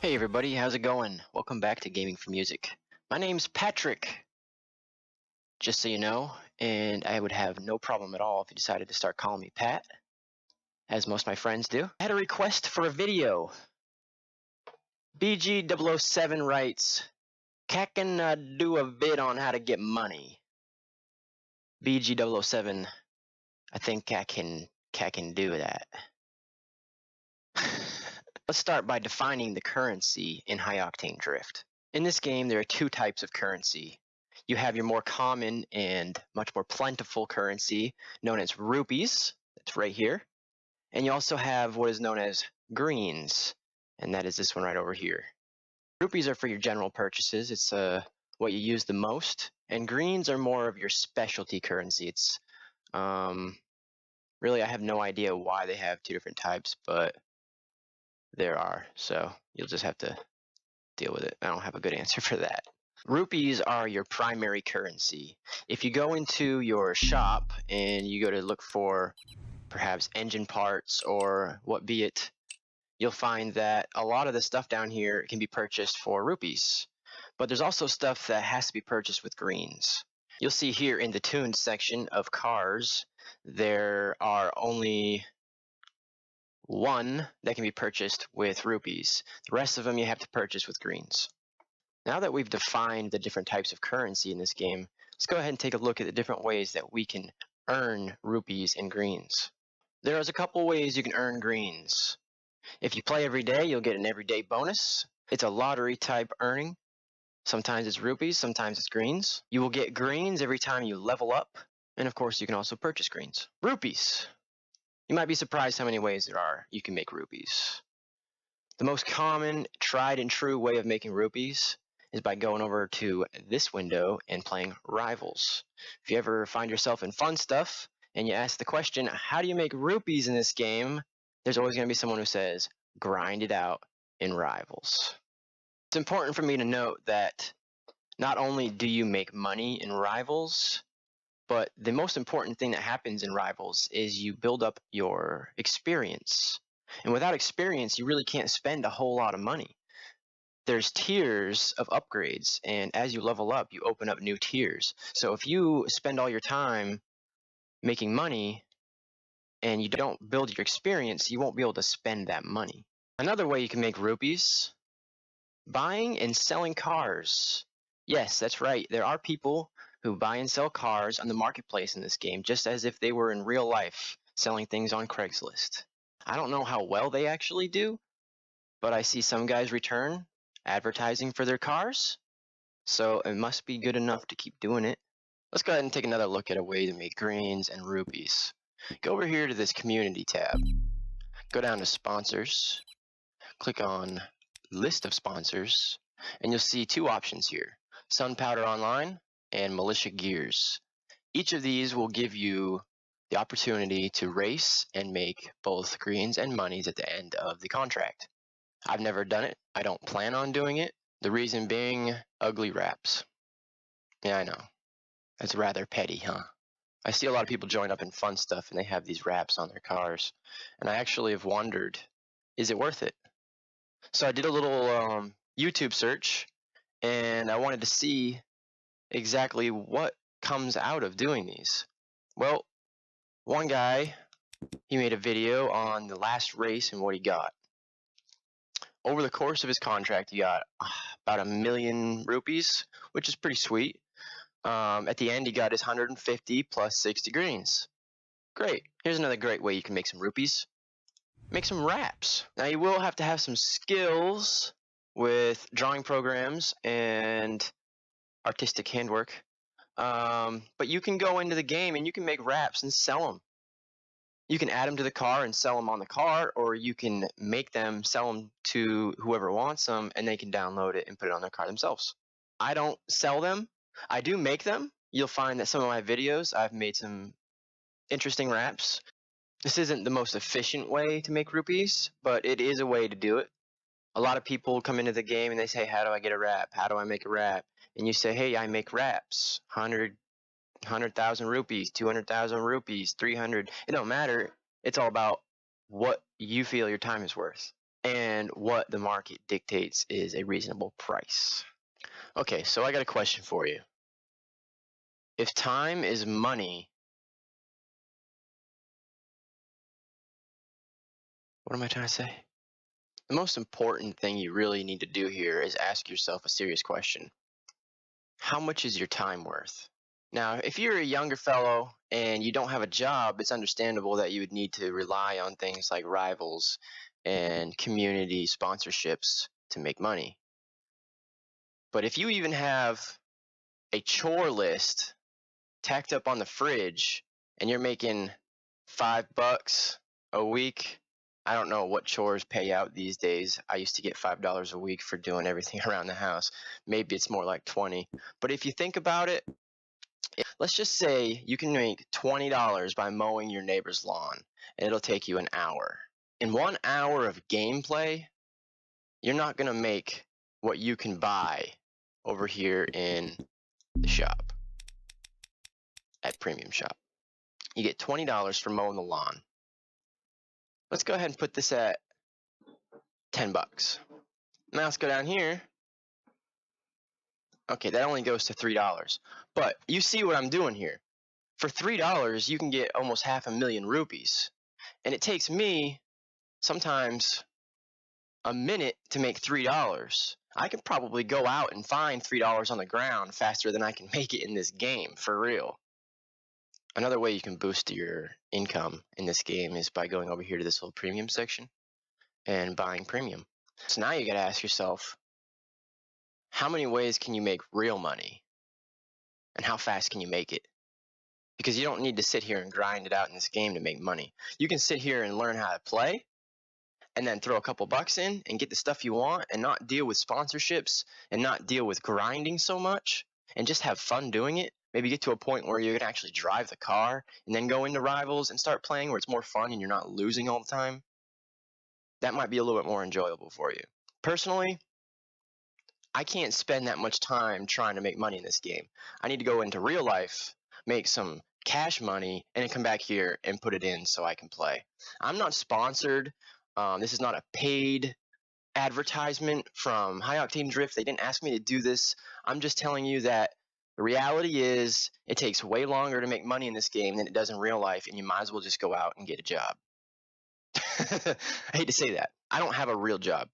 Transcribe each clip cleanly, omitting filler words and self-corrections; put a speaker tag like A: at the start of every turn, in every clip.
A: Hey everybody, how's it going? Welcome back to Gaming for Music. My name's Patrick, just so you know, and I would have no problem at all if you decided to start calling me Pat, as most of my friends do. I had a request for a video. BG007 writes, "Can do a vid on how to get money?" BG007, I think I can do that. Let's start by defining the currency in High Octane Drift. In this game, there are two types of currency. You have your more common and much more plentiful currency known as rupees. That's right here. And you also have what is known as greens, and that is this one right over here. Rupees are for your general purchases. It's what you use the most, and greens are more of your specialty currency. It's really, I have no idea why they have two different types, but there are. So you'll just have to deal with it. I don't have a good answer for that. Rupees are your primary currency. If you go into your shop and you go to look for perhaps engine parts or what be it, you'll find that a lot of the stuff down here can be purchased for rupees. But there's also stuff that has to be purchased with greens. You'll see here in the tuned section of cars, there are only one that can be purchased with rupees. The rest of them you have to purchase with greens. Now that we've defined the different types of currency in this game, let's go ahead and take a look at the different ways that we can earn rupees and greens. There's a couple ways you can earn greens. If you play every day, you'll get an everyday bonus. It's a lottery type earning. Sometimes it's rupees, sometimes it's greens. You will get greens every time you level up, and of course you can also purchase greens. Rupees. You might be surprised how many ways there are you can make rupees. The most common, tried and true way of making rupees is by going over to this window and playing Rivals. If you ever find yourself in fun stuff and you ask the question, how do you make rupees in this game? There's always going to be someone who says, grind it out in Rivals. It's important for me to note that not only do you make money in Rivals, but the most important thing that happens in Rivals is you build up your experience. And without experience, you really can't spend a whole lot of money. There's tiers of upgrades, and as you level up, you open up new tiers. So if you spend all your time making money and you don't build your experience, you won't be able to spend that money. Another way you can make rupees, buying and selling cars. Yes, that's right. There are people who buy and sell cars on the marketplace in this game, just as if they were in real life selling things on Craigslist. I don't know how well they actually do, but I see some guys return advertising for their cars, so it must be good enough to keep doing it. Let's go ahead and take another look at a way to make greens and rupees. Go over here to this community tab. Go down to sponsors, click on list of sponsors, and you'll see two options here, Sunpowder Online and Militia Gears. Each of these will give you the opportunity to race and make both greens and monies at the end of the contract. I've never done it. I don't plan on doing it. The reason being ugly wraps. Yeah, I know. That's rather petty, huh? I see a lot of people join up in fun stuff and they have these wraps on their cars. And I actually have wondered, is it worth it? So I did a little YouTube search and I wanted to see exactly what comes out of doing these. Well, one guy, he made a video on the last race and what he got. Over the course of his contract, he got about 1,000,000 rupees, which is pretty sweet. At the end, he got his 150 plus 60 greens. Great. Here's another great way you can make some rupees. Make some wraps. Now, you will have to have some skills with drawing programs and artistic handwork. But you can go into the game and you can make wraps and sell them. You can add them to the car and sell them on the car, or you can make them, sell them to whoever wants them, and they can download it and put it on their car themselves. I don't sell them. I do make them. You'll find that some of my videos, I've made some interesting wraps. This isn't the most efficient way to make rupees, but it is a way to do it. A lot of people come into the game and they say, how do I get a wrap? How do I make a wrap? And you say, hey, I make wraps. 100,000 rupees, 200,000 rupees, 300. It don't matter. It's all about what you feel your time is worth. and what the market dictates is a reasonable price. Okay, so I got a question for you. If time is money, what am I trying to say? The most important thing you really need to do here is ask yourself a serious question. How much is your time worth? Now, if you're a younger fellow and you don't have a job, it's understandable that you would need to rely on things like rivals and community sponsorships to make money. But if you even have a chore list tacked up on the fridge and you're making $5 a week, I don't know what chores pay out these days. I used to get $5 a week for doing everything around the house. Maybe it's more like 20. But if you think about it, let's just say you can make $20 by mowing your neighbor's lawn, and it'll take you an hour. In 1 hour of gameplay, you're not going to make what you can buy over here in the shop, at Premium Shop. You get $20 for mowing the lawn. Let's go ahead and put this at 10 bucks. Now let's go down here. Okay, that only goes to $3. But you see what I'm doing here. For $3, you can get almost 500,000 rupees. And it takes me sometimes a minute to make $3. I can probably go out and find $3 on the ground faster than I can make it in this game, for real. Another way you can boost your income in this game is by going over here to this little premium section and buying premium. So now you gotta ask yourself, how many ways can you make real money? And how fast can you make it? Because you don't need to sit here and grind it out in this game to make money. You can sit here and learn how to play, and then throw a couple bucks in and get the stuff you want and not deal with sponsorships and not deal with grinding so much and just have fun doing it. Maybe get to a point where you can actually drive the car and then go into rivals and start playing where it's more fun and you're not losing all the time. That might be a little bit more enjoyable for you. Personally, I can't spend that much time trying to make money in this game. I need to go into real life, make some cash money, and then come back here and put it in so I can play. I'm not sponsored. This is not a paid advertisement from High Octane Drift. They didn't ask me to do this. I'm just telling you that the reality is it takes way longer to make money in this game than it does in real life, and you might as well just go out and get a job. I hate to say that. I don't have a real job.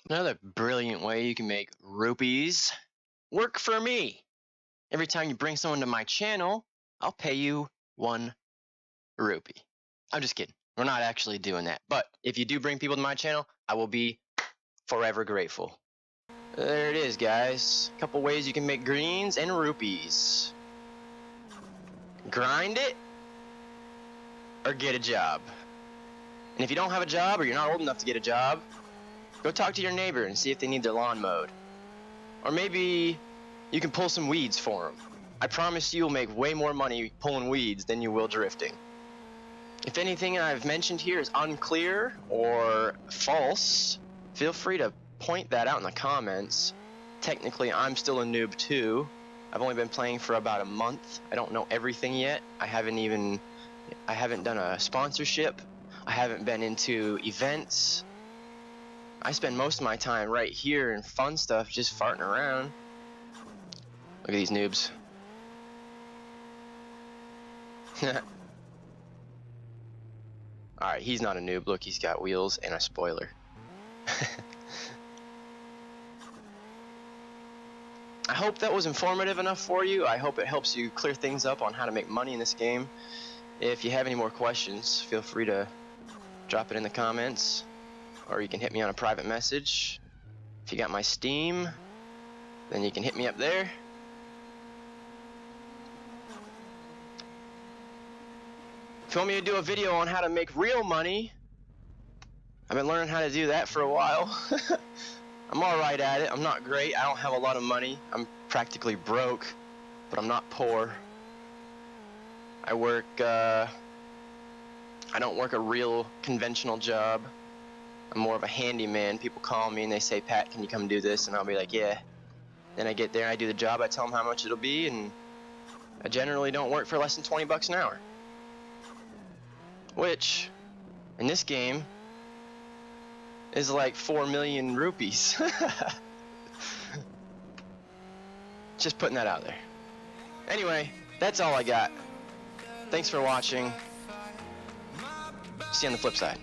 A: Another brilliant way you can make rupees: work for me. Every time you bring someone to my channel, I'll pay you 1 rupee. I'm just kidding. We're not actually doing that. But if you do bring people to my channel, I will be forever grateful. There it is, guys. A couple ways you can make greens and rupees. Grind it or get a job. And if you don't have a job or you're not old enough to get a job, go talk to your neighbor and see if they need their lawn mowed. Or maybe you can pull some weeds for them. I promise you'll make way more money pulling weeds than you will drifting. If anything I've mentioned here is unclear or false, feel free to point that out in the comments. Technically, I'm still a noob too. I've only been playing for about a month. I don't know everything yet. I haven't done a sponsorship. I haven't been into events. I spend most of my time right here in fun stuff, just farting around. Look at these noobs. Alright, he's not a noob. Look, he's got wheels and a spoiler. I hope that was informative enough for you. I hope it helps you clear things up on how to make money in this game. If you have any more questions, feel free to drop it in the comments, or you can hit me on a private message. If you got my Steam, then you can hit me up there. If you want me to do a video on how to make real money, I've been learning how to do that for a while. I'm alright at it. I'm not great. I don't have a lot of money. I'm practically broke, but I'm not poor. I don't work a real conventional job. I'm more of a handyman. People call me and they say, Pat, can you come do this? And I'll be like, yeah. Then I get there, I do the job, I tell them how much it'll be, and I generally don't work for less than 20 bucks an hour. Which, in this game, is like 4 million rupees. Just putting that out there. Anyway, that's all I got. Thanks for watching. See you on the flip side.